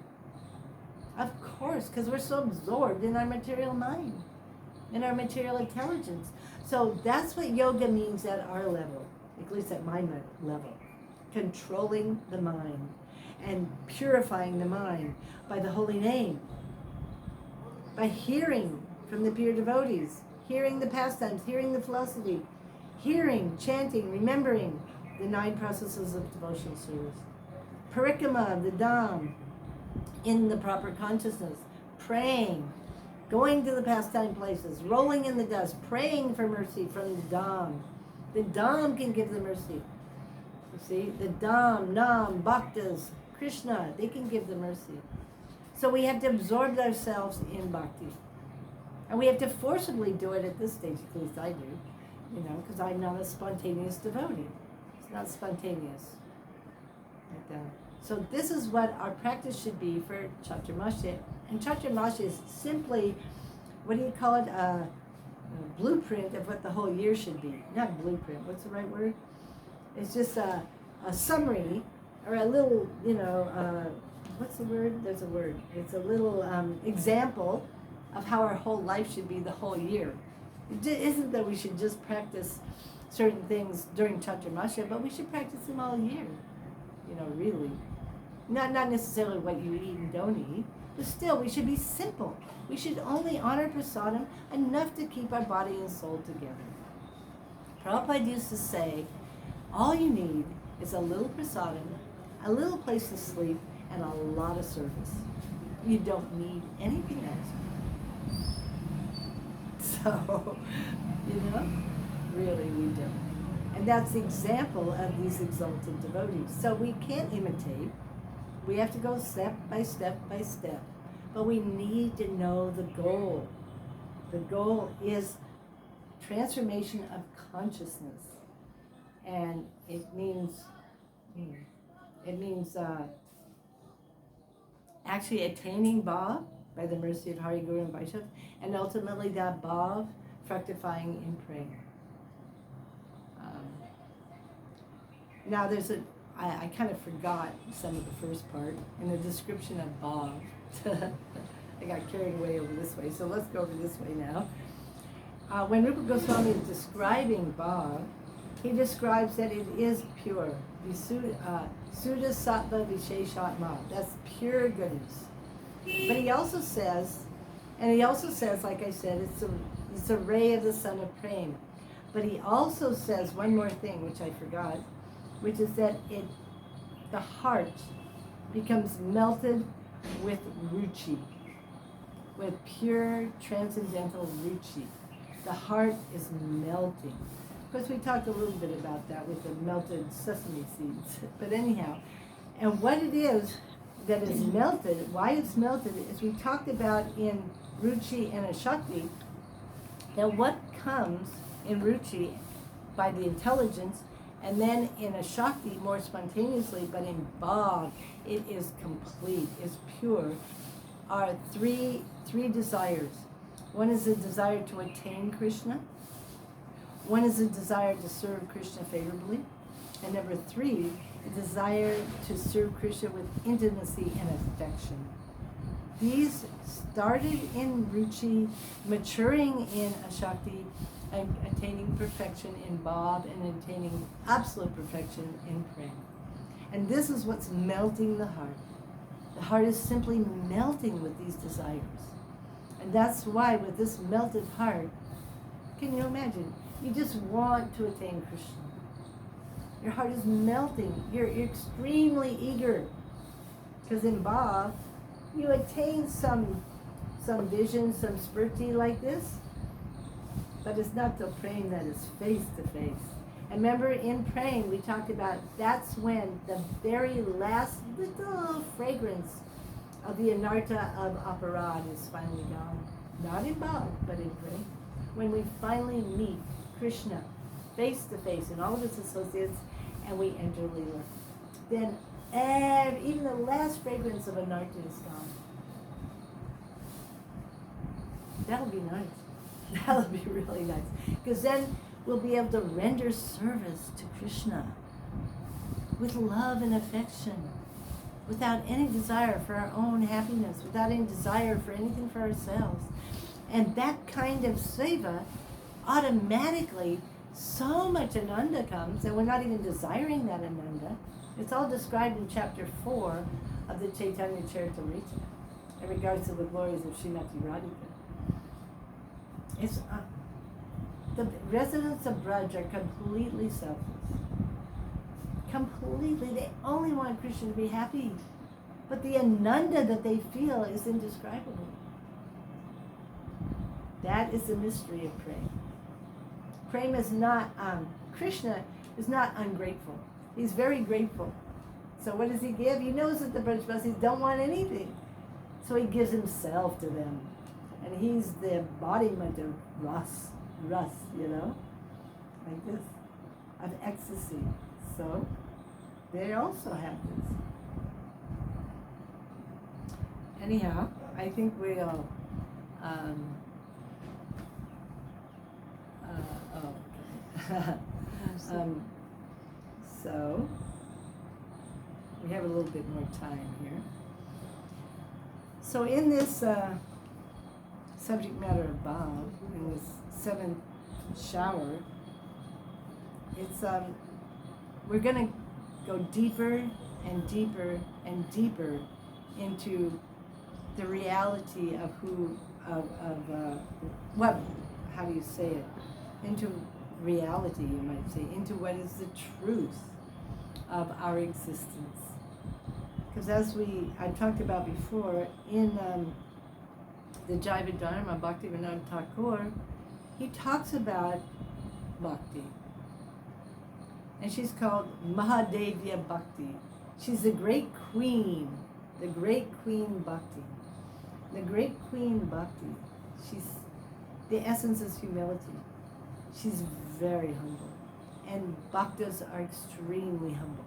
Of course, because we're so absorbed in our material mind, in our material intelligence. So that's what yoga means at our level, at least at my level. Controlling the mind and purifying the mind by the holy name, by hearing from the pure devotees, hearing the pastimes, hearing the philosophy, hearing, chanting, remembering the 9 processes of devotional service. Parikrama, the Dham, in the proper consciousness, praying, going to the pastime places, rolling in the dust, praying for mercy from the Dham. The Dham can give the mercy. You see, the Dham, Nam, Bhaktas, Krishna, they can give the mercy. So we have to absorb ourselves in bhakti. And we have to forcibly do it at this stage, at least I do, because I'm not a spontaneous devotee. It's not spontaneous. Like that. So this is what our practice should be for Caturmasya. And Caturmasya is simply, what do you call it, a blueprint of what the whole year should be. Not blueprint, what's the right word? It's just a summary, or a little, what's the word? There's a word. It's a little example of how our whole life should be the whole year. It isn't that we should just practice certain things during Caturmasya, but we should practice them all year, really. Not necessarily what you eat and don't eat, but still, we should be simple. We should only honor prasadam enough to keep our body and soul together. Prabhupada used to say, all you need is a little prasadam, a little place to sleep, and a lot of service. You don't need anything else. So, really we don't. And that's the example of these exalted devotees. So we can't imitate. We have to go step by step by step. But we need to know the goal. The goal is transformation of consciousness. And it means actually attaining Bhava by the mercy of Hari, Guru, and Vaishnava, and ultimately that Bhava fructifying in prayer. Now I kind of forgot some of the first part in the description of Bhava. I got carried away over this way, so let's go over this way now. When Rupa Goswami is describing Bhava, he describes that it is pure. Suddha Sattva Visheshatma. That's pure goodness. But he also says, like I said, it's a ray of the sun of Prema. But he also says one more thing, which I forgot, which is that the heart becomes melted with ruchi, with pure transcendental ruchi. The heart is melting. Of course, we talked a little bit about that with the melted sesame seeds. But anyhow, and what it is that is melted, why it's melted, is we talked about in ruchi and ashakti, that what comes in ruchi by the intelligence, and then in ashakti more spontaneously, but in bhav, it is complete, is pure, are three desires. One is a desire to attain Krishna. One is a desire to serve Krishna favorably. And number 3, a desire to serve Krishna with intimacy and affection. These started in ruchi, maturing in ashakti, and attaining perfection in bhav, and attaining absolute perfection in prema. And this is what's melting the heart. The heart is simply melting with these desires. And that's why with this melted heart, can you imagine? You just want to attain Krishna. Your heart is melting. You're extremely eager. Because in bhav, you attain some vision, some spurti like this, but it's not the prema that is face to face. And remember in prema, we talked about that's when the very last little fragrance of the anartha of aparad is finally gone. Not in bhav, but in prema. When we finally meet Krishna face to face and all of his associates, and we enter Leela, then even the last fragrance of anartha is gone. That'll be nice. That'll be really nice. Because then we'll be able to render service to Krishna with love and affection, without any desire for our own happiness, without any desire for anything for ourselves. And that kind of seva, automatically, so much ananda comes, and we're not even desiring that ananda. It's all described in chapter 4 of the Chaitanya Charitamrita in regards to the glories of Srimati Radhika. It's the residents of Braj are completely selfless. Completely. They only want Krishna to be happy. But the ananda that they feel is indescribable. That is the mystery of prema. Prema is not, Krishna is not ungrateful. He's very grateful. So what does he give? He knows that the Brajvasis don't want anything. So he gives himself to them. And he's the embodiment of ras, like this, of ecstasy. So they also have this. Anyhow, I think we'll, so we have a little bit more time here. So in this subject matter of Bhav, in this seventh shower, it's we're going to go deeper and deeper and deeper into the reality of what, how do you say it? Into reality, you might say, into what is the truth of our existence. Because as I talked about before, in the Jaiva Dharma, Bhaktivinoda Thakur, he talks about Bhakti. And she's called Mahadevya Bhakti. She's the great queen Bhakti. The great queen Bhakti, the essence is humility. She's very humble. And bhaktas are extremely humble.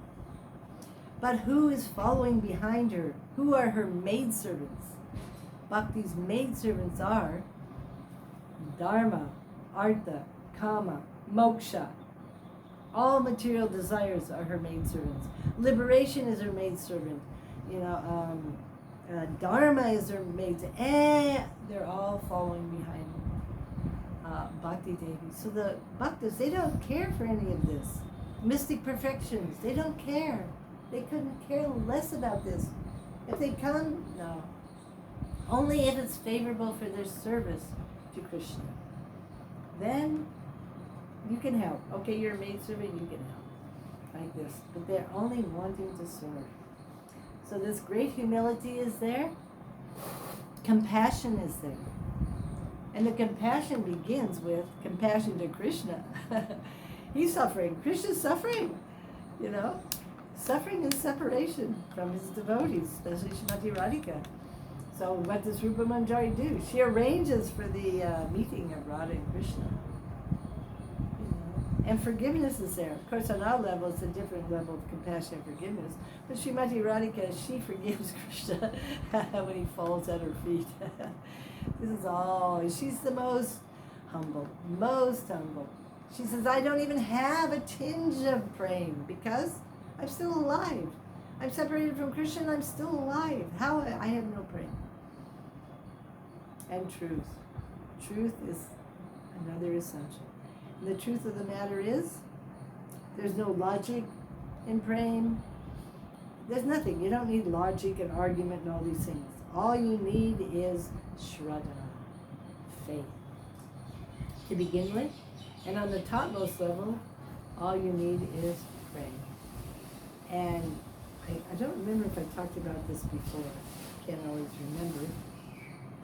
But who is following behind her? Who are her maidservants? Bhakti's maidservants are Dharma, Artha, Kama, Moksha. All material desires are her maidservants. Liberation is her maidservant. Dharma is her maidservant. And they're all following behind Bhakti Devi. So the bhaktas, they don't care for any of this. Mystic perfections, they don't care. They couldn't care less about this. If they come, no. Only if it's favorable for their service to Krishna. Then you can help. Okay, you're a maidservant, you can help. Like this. But they're only wanting to serve. So this great humility is there. Compassion is there. And the compassion begins with compassion to Krishna. He's suffering. Krishna's suffering. Suffering is separation from his devotees, especially Srimati Radhika. So what does Rupa Manjari do? She arranges for the meeting of Radha and Krishna. And forgiveness is there. Of course, on our level, it's a different level of compassion and forgiveness. But Srimati Radhika, she forgives Krishna when he falls at her feet. This is all. She's the most humble. Most humble. She says, I don't even have a tinge of praying because I'm still alive. I'm separated from Krishna and I'm still alive. How? I have no praying. And truth. Truth is another essential. And the truth of the matter is, there's no logic in praying. There's nothing. You don't need logic and argument and all these things. All you need is Shraddha, faith, to begin with. And on the topmost level, all you need is praying. And I don't remember if I talked about this before. Can't always remember.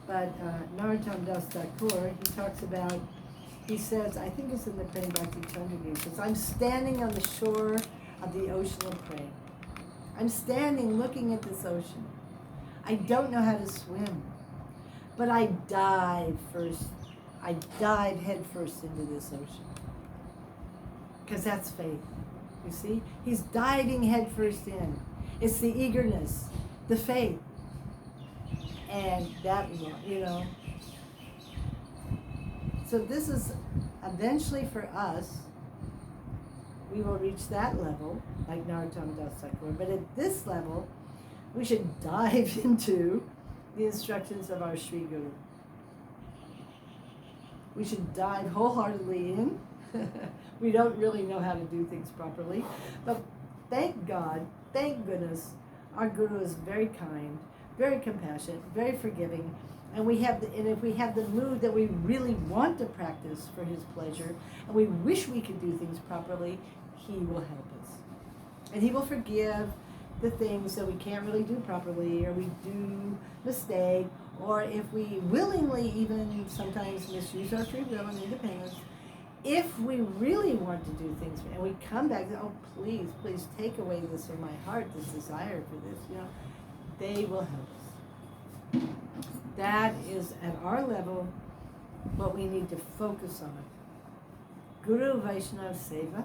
But Narottam Das Thakur, he talks about, he says, I think it's in the Prem Bhakti Chandra, he says, I'm standing on the shore of the ocean of praying. I'm standing looking at this ocean. I don't know how to swim, but I dive first. I dive head first into this ocean. Because that's faith. You see? He's diving head first in. It's the eagerness, the faith. And that, So this is eventually for us, we will reach that level, like Narottam Das Thakur. But at this level, we should dive into the instructions of our Sri Guru. We should dive wholeheartedly in. We don't really know how to do things properly. But thank God, thank goodness, our Guru is very kind, very compassionate, very forgiving. And if we have the mood that we really want to practice for his pleasure, and we wish we could do things properly, he will help us. And he will forgive the things that we can't really do properly, or we do mistake, or if we willingly even sometimes misuse our free will and independence. If we really want to do things, and we come back, oh, please take away this from my heart, this desire for this, they will help us. That is, at our level, what we need to focus on. Guru Vaishnava Seva.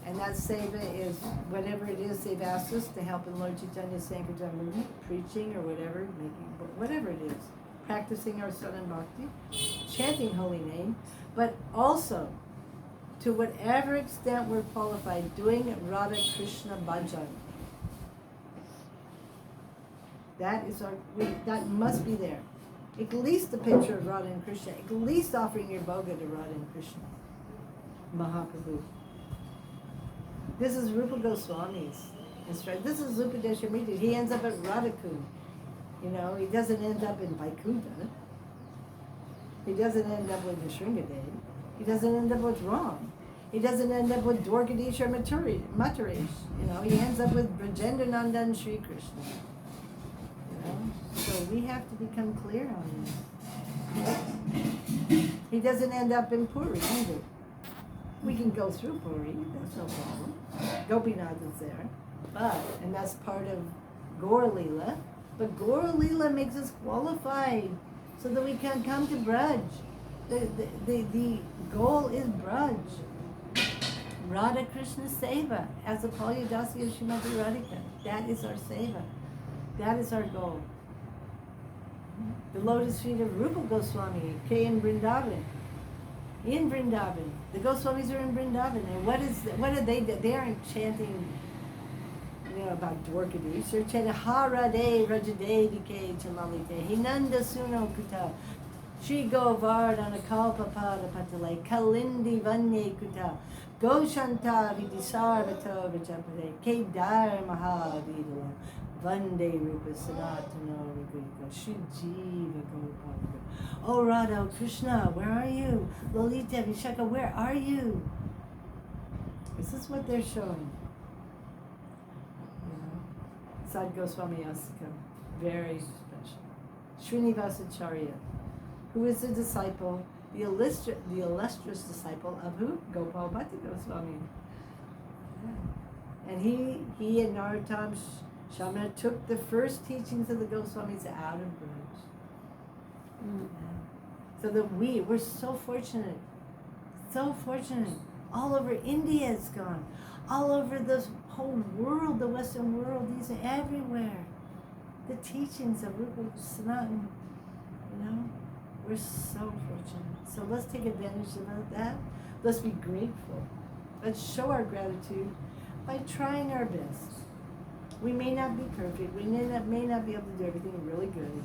And that seva is whatever it is they've asked us to help in Lord Chaitanya Sankirtan movement, preaching or whatever, whatever it is, practicing our Sanatan Bhakti, chanting holy name, but also, to whatever extent we're qualified, doing Radha Krishna Bhajan. That must be there. At least a picture of Radha and Krishna. At least offering your bhoga to Radha and Krishna. Mahaprabhu. This is Rupa Goswami's instruction. This is Upadeshamrita. He ends up at Radhakund. You know, he doesn't end up in Vaikuntha. He doesn't end up with the Shringadev. He doesn't end up with Ram. He doesn't end up with Dwarkadish or Matharesh. You know, he ends up with Brajendra Nandan Sri Krishna. You know, so we have to become clear on this. He doesn't end up in Puri either. We can go through Puri, that's no problem. Gopinath is there, and that's part of Gaura Leela. But Gaura Leela makes us qualified so that we can come to Braj. The goal is Braj. Radha Krishna Seva, as a Palya Dasya Srimati Radhika. That is our Seva. That is our goal. The lotus feet of Rupa Goswami, in Vrindavan. In Vrindavan. The Goswamis are in Vrindavan. And what are they? They aren't chanting, you know, about Dwarkadish. They're chanting Harade Rajadevike Chalalite Hinanda Suno Kuta Shri Govardhana Kalpapada Patale Kalindi Vanye Kuta Goshanta Vidisarvato Vijapade Kedar Mahavidala Vande Rupa Sanatana Vigurika Shujiva Gopal. Oh Radha, Krishna, where are you? Lalita, Vishaka, where are you? This is what they're showing. You know, Sad Goswami Asika, very special. Srinivasacharya, who is a disciple, the illustrious disciple of who? Gopal Bhatta Goswami. Yeah. And he and Narottam Shamana took the first teachings of the Goswamis out of Braj. So that we're so fortunate. All over India it's gone. All over the whole world, the Western world, these are everywhere. The teachings of Rupa Sanatan, you know, we're so fortunate. So let's take advantage of that. Let's be grateful. Let's show our gratitude by trying our best. We may not be perfect. We may not be able to do everything really good.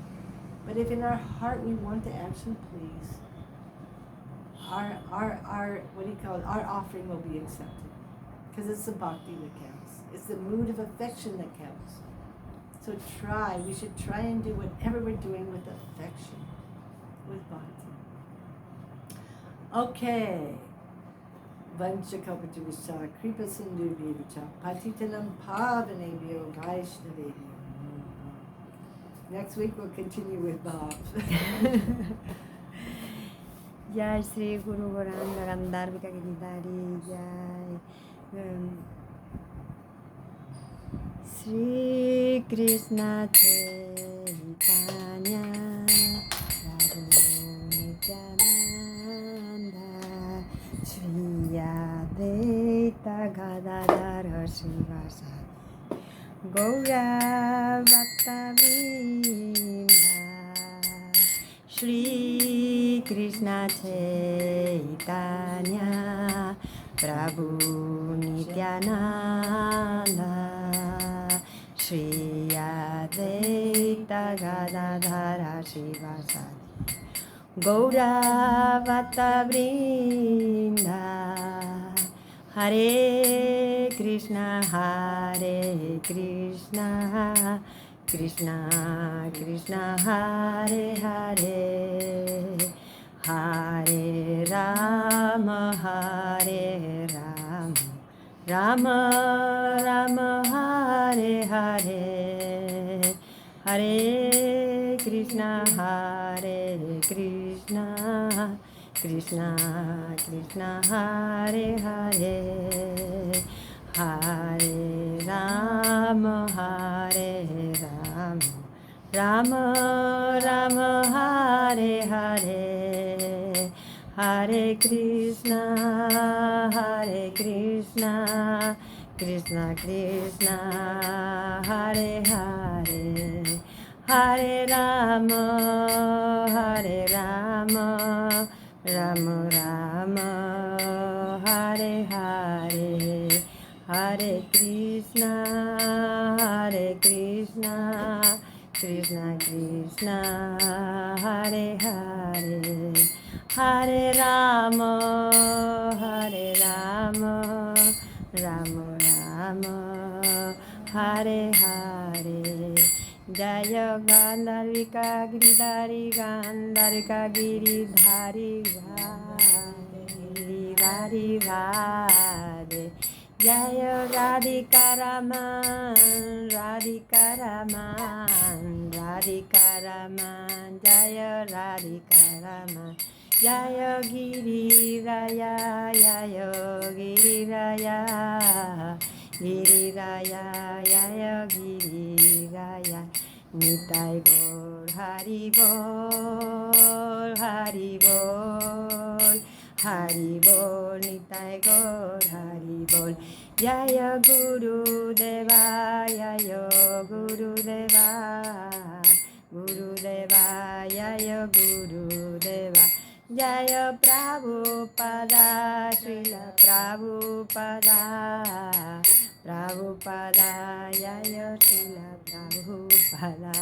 But if in our heart we want to actually please, our our offering will be accepted. Because it's the bhakti that counts. It's the mood of affection that counts. So we should try and do whatever we're doing with affection, with bhakti. Okay. Vanchakapativisha, Kripa Sindhu Vivicha, Patitanam Pavanebhyo, Vaishnavebhyo. Next week we'll continue with Bhav. Jai Sri Guru Varanga Gandharvika Giridhari Jai Sri Krishna Chaitanya Prabhu Nityananda Shri Advaita Gadadhara Srivasadi Gaura Bhatta Vrinda Shri Krishna Chaitanya Prabhu Nityananda Shri Advaita Gadadhara Srivasadi Gaura Bhatta Vrinda Hare Krishna Krishna Krishna Hare Hare Hare Rama Rama Rama Hare Hare Hare Krishna Krishna Krishna Hare Hare Hare Rama Rama Rama Hare Hare Hare Krishna Krishna Krishna Hare Hare Hare Rama Rama Rama Hare Hare Hare Krishna Krishna Krishna, Hare Hare, Hare Rama, Hare Rama, Rama Rama, Hare Hare. Jaya Gandharvika Giridhari Gandharika Giridhari Giridhari Radhe. Jaya Radhika Raman, Radhika Raman, Radhika Raman, Jaya Radhika Raman. Jaya Giriraya, Jaya Giriraya, Giriraya, Jaya Giriraya. Nitai Gaur Hari Bol, Hari Bol, Hari Bol, Nitai Gaur Hari Bol. Jaya Guru Deva, Jaya Guru Deva, Guru Deva, Jaya Guru Deva. Jaya Prabhupada, Srila Prabhupada, Prabhupada, Jaya Srila Prabhupada.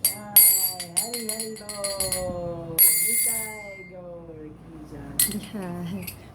Jai, Hari Hari Bol. Nitai Gaur Ki Jai. Yeah.